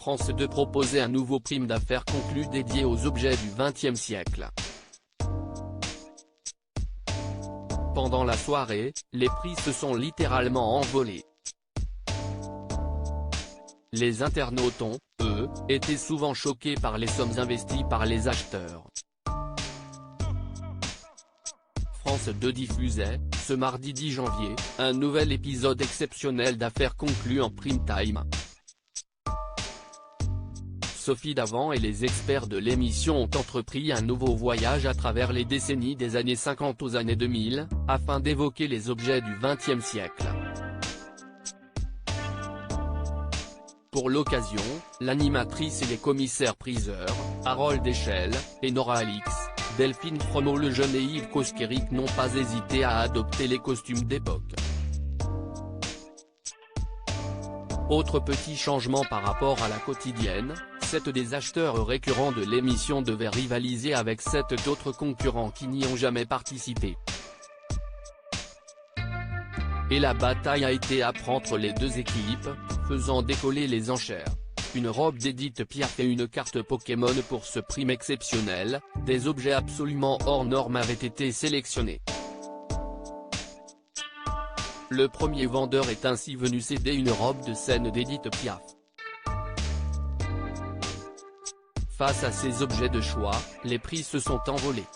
France 2 proposait un nouveau prime d'affaires conclu dédié aux objets du XXe siècle. Pendant la soirée, les prix se sont littéralement envolés. Les internautes ont, eux, été souvent choqués par les sommes investies par les acheteurs. France 2 diffusait, ce mardi 10 janvier, un nouvel épisode exceptionnel d'affaires conclues en prime time. Sophie Davant et les experts de l'émission ont entrepris un nouveau voyage à travers les décennies des années 50 aux années 2000, afin d'évoquer les objets du XXe siècle. Pour l'occasion, l'animatrice et les commissaires-priseurs, Harold Echelle, et Nora Alix, Delphine Fromeau le jeune et Yves Koskeric n'ont pas hésité à adopter les costumes d'époque. Autre petit changement par rapport à la quotidienne, 7 des acheteurs récurrents de l'émission devaient rivaliser avec 7 autres concurrents qui n'y ont jamais participé. Et la bataille a été âpre entre les deux équipes, faisant décoller les enchères. Une robe d'Edith Piaf et une carte Pokémon pour ce prime exceptionnel, des objets absolument hors normes avaient été sélectionnés. Le premier vendeur est ainsi venu céder une robe de scène d'Edith Piaf. Face à ces objets de choix, les prix se sont envolés.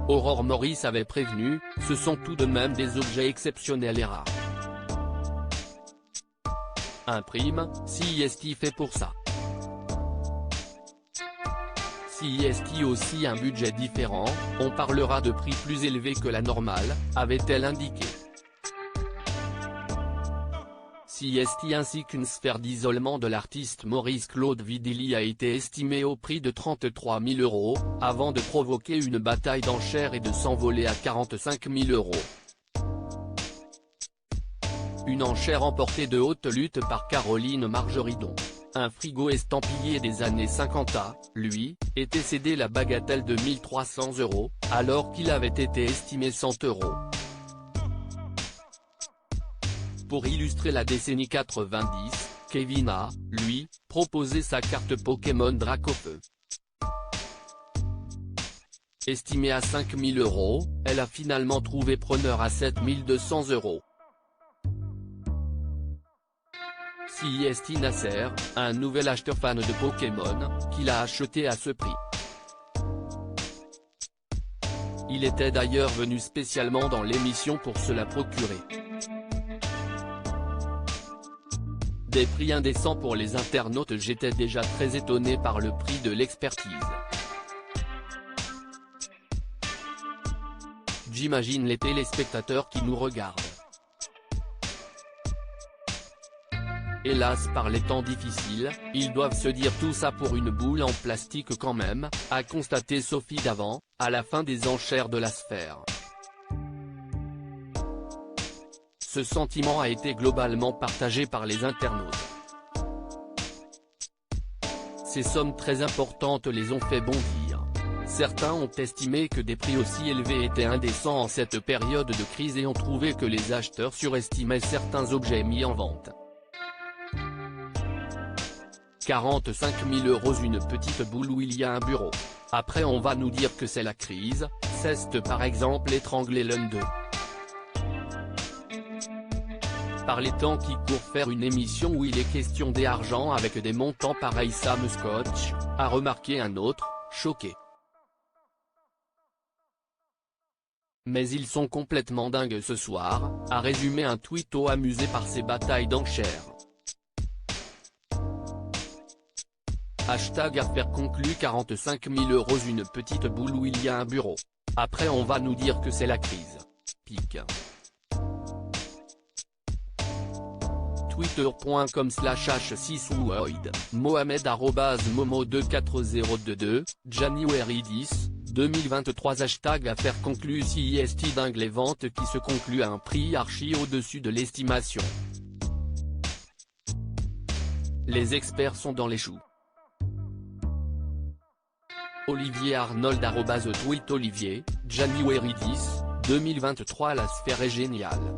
Aurore Maurice avait prévenu, ce sont tout de même des objets exceptionnels et rares. Un prime, CIST fait pour ça. CIST aussi un budget différent, on parlera de prix plus élevés que la normale, avait-elle indiqué. CIST ainsi qu'une sphère d'isolement de l'artiste Maurice Claude Vidili a été estimée au prix de 33 000 €, avant de provoquer une bataille d'enchères et de s'envoler à 45 000 €. Une enchère emportée de haute lutte par Caroline Margeridon. Un frigo estampillé des années 50 a, lui, été cédé la bagatelle de 1 300 €, alors qu'il avait été estimé 100 €. Pour illustrer la décennie 90, Kevin a, lui, proposé sa carte Pokémon Dracofeu. Estimée à 5 000 €, elle a finalement trouvé preneur à 7 200 €. CIST Nasser, un nouvel acheteur fan de Pokémon, qui l'a acheté à ce prix. Il était d'ailleurs venu spécialement dans l'émission pour se la procurer. Des prix indécents pour les internautes. J'étais déjà très étonné par le prix de l'expertise. J'imagine les téléspectateurs qui nous regardent. Hélas, par les temps difficiles, ils doivent se dire tout ça pour une boule en plastique quand même, a constaté Sophie Davant, à la fin des enchères de la sphère. Ce sentiment a été globalement partagé par les internautes. Ces sommes très importantes les ont fait bondir. Certains ont estimé que des prix aussi élevés étaient indécents en cette période de crise et ont trouvé que les acheteurs surestimaient certains objets mis en vente. 45 000 € une petite boule où il y a un bureau. Après on va nous dire que c'est la crise, c'est par exemple étrangler l'un d'eux. Par les temps qui courent, faire une émission où il est question d'argent avec des montants pareils, Sam Scotch, a remarqué un autre, choqué. Mais ils sont complètement dingues ce soir, a résumé un tweeto amusé par ces batailles d'enchères. Hashtag affaire conclue 45 000 € une petite boule où il y a un bureau. Après on va nous dire que c'est la crise. Pic. Twitter.com/h6woid, Mohamed @momo24022, January10, 2023 Hashtag affaire conclue CIST dingue les ventes qui se concluent à un prix archi au-dessus de l'estimation. Les experts sont dans les choux. Olivier Arnold @tweetolivier, January 10, 2023 La sphère est géniale.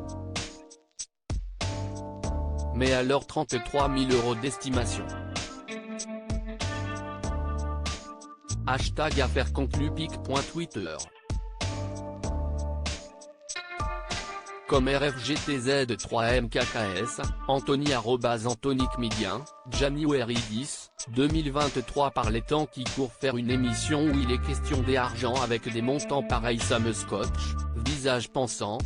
mais alors 33 000 € d'estimation. Hashtag affaire conclue pic.twitter. Comme RFGTZ3MKKS, Anthony @AnthonyCmidien, January10, 2023. Par les temps qui courent, faire une émission où il est question des argents avec des montants pareils, ça me scotche. Visage pensant,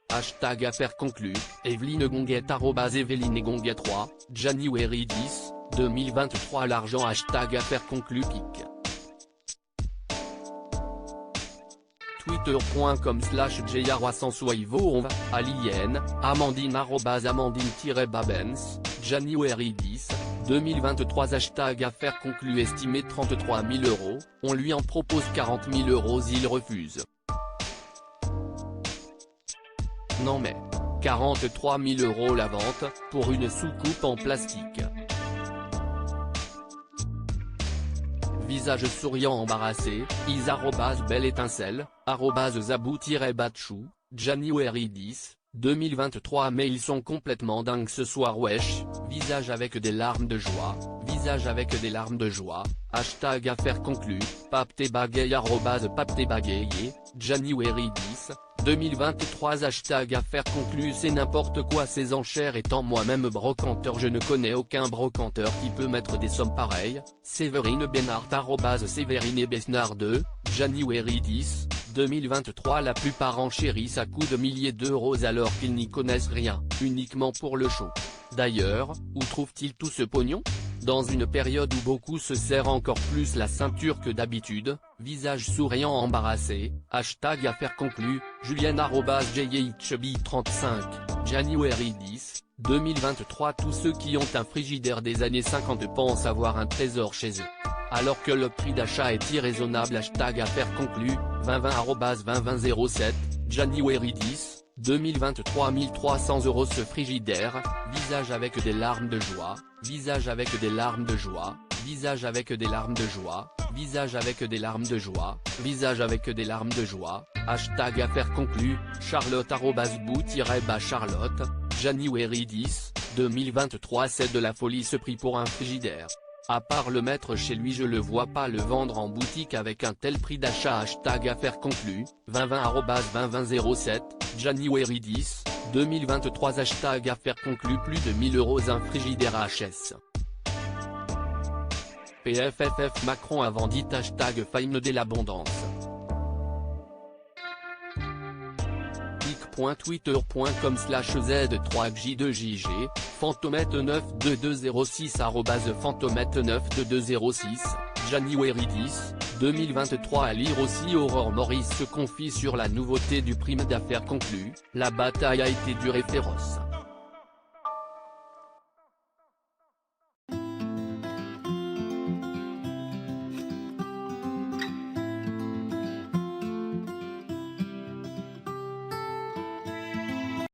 hashtag affaire conclue, Evelyne Gonguette @Evelyne Gonguette 3, January10, 2023. L'argent hashtag affaire conclue pic. Twitter.com/JR300Soivo Alien, Amandine @Amandine-Babens, January10, 2023. Hashtag affaire conclue estimé 33 000 €, on lui en propose 40 000 €, il refuse. Non mais, 43 000 € la vente, pour une soucoupe en plastique. Visage souriant embarrassé, is @belle étincelle, @zabou-batchou, January10, 2023. Mais ils sont complètement dingues ce soir wesh, visage avec des larmes de joie, hashtag affaire conclue, papetebagaye @papetebagaye, January10, 2023. Hashtag affaire conclue. C'est n'importe quoi ces enchères, étant moi-même brocanteur je ne connais aucun brocanteur qui peut mettre des sommes pareilles. Séverine Bénard @Séverine Besnard 2, January10, 2023. La plupart enchérissent à coups de milliers d'euros alors qu'ils n'y connaissent rien, uniquement pour le show. D'ailleurs, où trouvent-ils tout ce pognon ? Dans une période où beaucoup se serrent encore plus la ceinture que d'habitude, visage souriant embarrassé, hashtag affaire conclue, Julienne @JYHB35, January10, 2023. Tous ceux qui ont un frigidaire des années 50 pensent avoir un trésor chez eux. Alors que le prix d'achat est irraisonnable, hashtag affaire conclue, 2020 @202007, January10, 2023. 1 300 € ce frigidaire, visage avec des larmes de joie, hashtag affaire conclue, Charlotte @bou-charlotte, January10, 2023. C'est de la folie ce prix pour un frigidaire. À part le mettre chez lui, je le vois pas le vendre en boutique avec un tel prix d'achat. Hashtag affaire conclue, 2020 @202007, January10, 2023. Hashtag affaire conclue. Plus de 1 000 € un frigidaire HS. PFFF Macron avant dit hashtag Fine de l'abondance. pic.twitter.com/z3j2jg, Fantomètre92206 @Fantomètre92206, January10, 2023. À lire aussi, Aurore Maurice se confie sur la nouveauté du prime d'affaires conclu, la bataille a été dure et féroce.